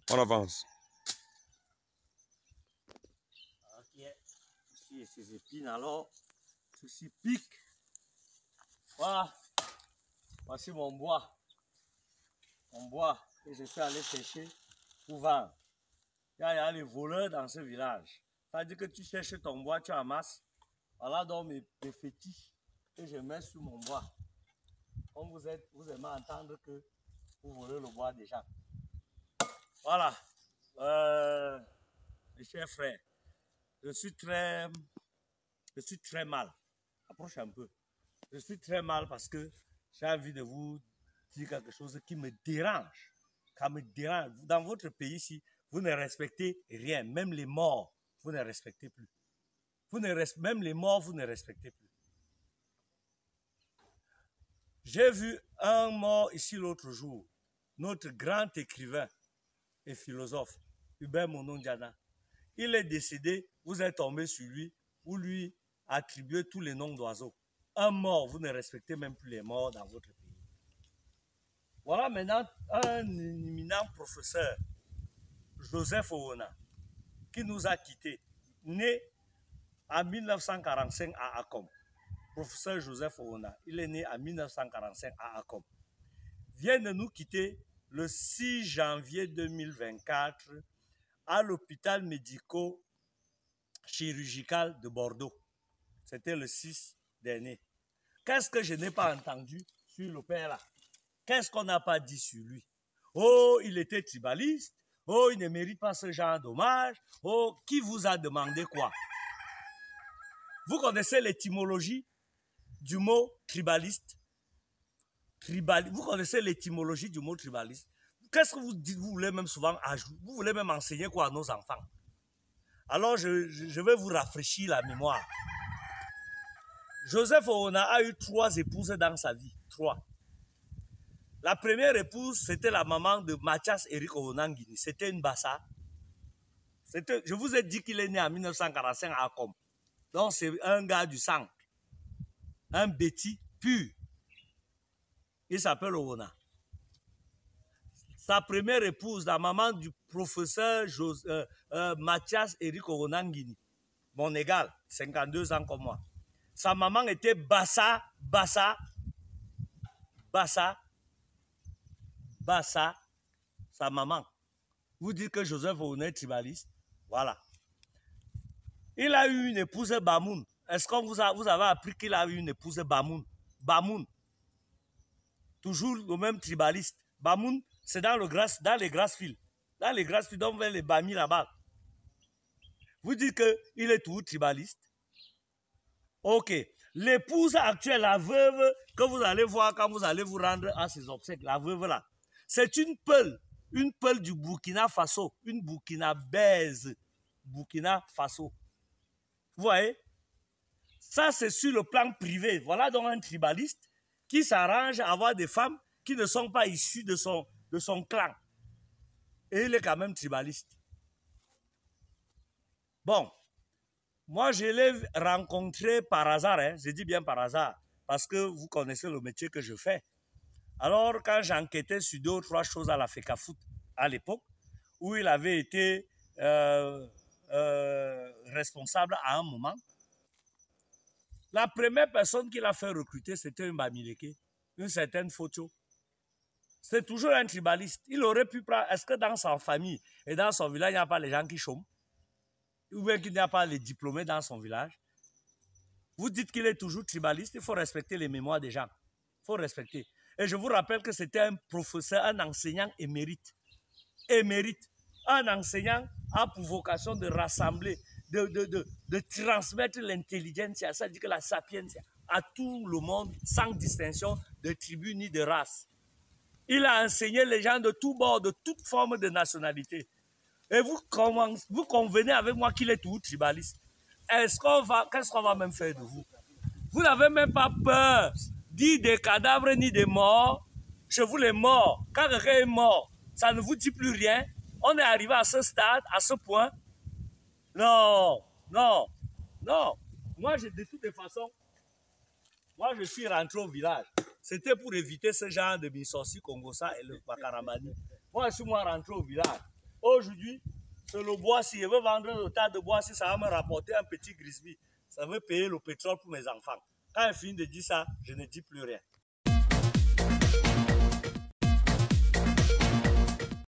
On avance. Ok. Ici, ces épines alors. Ceci pique. Voilà. Voici mon bois. Mon bois que je suis allé pêcher pour vendre. Il y a les voleurs dans ce village. C'est-à-dire que tu cherches ton bois, tu amasses. Voilà donc mes fétiches que je mets sur mon bois. Comme vous aimez entendre que vous volez le bois des gens. Voilà. Mes chers frères, je suis très mal. Approche un peu. Je suis très mal parce que j'ai envie de vous dire quelque chose qui me dérange. Ça me dérange. Dans votre pays ici, vous ne respectez rien. Même les morts, vous ne respectez plus. Même les morts, vous ne respectez plus. J'ai vu un mort ici l'autre jour. Notre grand écrivain et philosophe, Hubert Monondiana. Il est décédé, vous êtes tombé sur lui, vous lui attribuez tous les noms d'oiseaux. Un mort, vous ne respectez même plus les morts dans votre pays. Voilà maintenant un éminent professeur, Joseph Owona, qui nous a quittés, né en 1945 à Akom. Professeur Joseph Owona, il est né en 1945 à Akom. Vient de nous quitter le 6 janvier 2024 à l'hôpital médico-chirurgical de Bordeaux. C'était le 6 dernier. Qu'est-ce que je n'ai pas entendu sur le père là? Qu'est-ce qu'on n'a pas dit sur lui? Oh, il était tribaliste. Oh, il ne mérite pas ce genre d'hommage. Oh, qui vous a demandé quoi? Vous connaissez l'étymologie du mot tribaliste? Vous connaissez l'étymologie du mot tribaliste? Qu'est-ce que vous dites? Vous voulez même souvent ajouter, vous voulez même enseigner quoi à nos enfants? Alors, je vais vous rafraîchir la mémoire. Joseph Owona a eu 3 épouses dans sa vie. 3. La première épouse, c'était la maman de Mathias Eric Owona Nguini. C'était une Bassa. Je vous ai dit qu'il est né en 1945 à Akom. Donc, c'est un gars du centre. Un Béti pur. Il s'appelle Owona. Sa première épouse, la maman du professeur Mathias Eric Owona Nguini. Mon égal, 52 ans comme moi. Sa maman était Bassa, sa maman. Vous dites que Joseph Owona est tribaliste? Voilà. Il a eu une épouse Bamoun. Est-ce que vous avez appris qu'il a eu une épouse Bamoun? Bamoun. Toujours le même tribaliste. Bamoun, c'est dans les Grassfields. Dans les Grassfields, donc vers les Bami là-bas. Vous dites qu'il est toujours tribaliste? Ok. L'épouse actuelle, la veuve, que vous allez voir quand vous allez vous rendre à ses obsèques, la veuve là, c'est une peule du Burkina Faso, une Burkinabèse, Burkina Faso. Vous voyez? Ça, c'est sur le plan privé. Voilà donc un tribaliste qui s'arrange à avoir des femmes qui ne sont pas issues de son clan. Et il est quand même tribaliste. Bon. Moi, je l'ai rencontré par hasard, hein. Je dis bien par hasard, parce que vous connaissez le métier que je fais. Alors, quand j'enquêtais sur 2 ou 3 choses à la FECAFOOT à l'époque, où il avait été responsable à un moment, la première personne qu'il a fait recruter, c'était un Bamileke, une certaine Focho. C'est toujours un tribaliste. Il aurait pu prendre... Est-ce que dans sa famille et dans son village, il n'y a pas les gens qui chôment? Ou bien qu'il n'y a pas les diplômés dans son village? Vous dites qu'il est toujours tribaliste, il faut respecter les mémoires des gens. Il faut respecter. Et je vous rappelle que c'était un professeur, un enseignant émérite. Émérite. Un enseignant a pour vocation de rassembler, de transmettre l'intelligence, c'est-à-dire que la sapience, à tout le monde, sans distinction de tribu ni de race. Il a enseigné les gens de tous bords, de toute forme de nationalité. Et vous convenez avec moi qu'il est tout tribaliste. Qu'est-ce qu'on va même faire de vous? Vous n'avez même pas peur ni des cadavres ni des morts. Chez vous, les morts, quand quelqu'un est mort, ça ne vous dit plus rien. On est arrivé à ce stade, à ce point. Non, non, non. Moi, de toutes les façons, moi, je suis rentré au village. C'était pour éviter ce genre de Missosi, Congossa et le Pakaramani. Moi, je suis rentré au village. aujourd'hui, c'est le bois. Si je veux vendre le tas de bois, si ça va me rapporter un petit grisby, ça veut payer le pétrole pour mes enfants. Quand je finis de dire ça, je ne dis plus rien.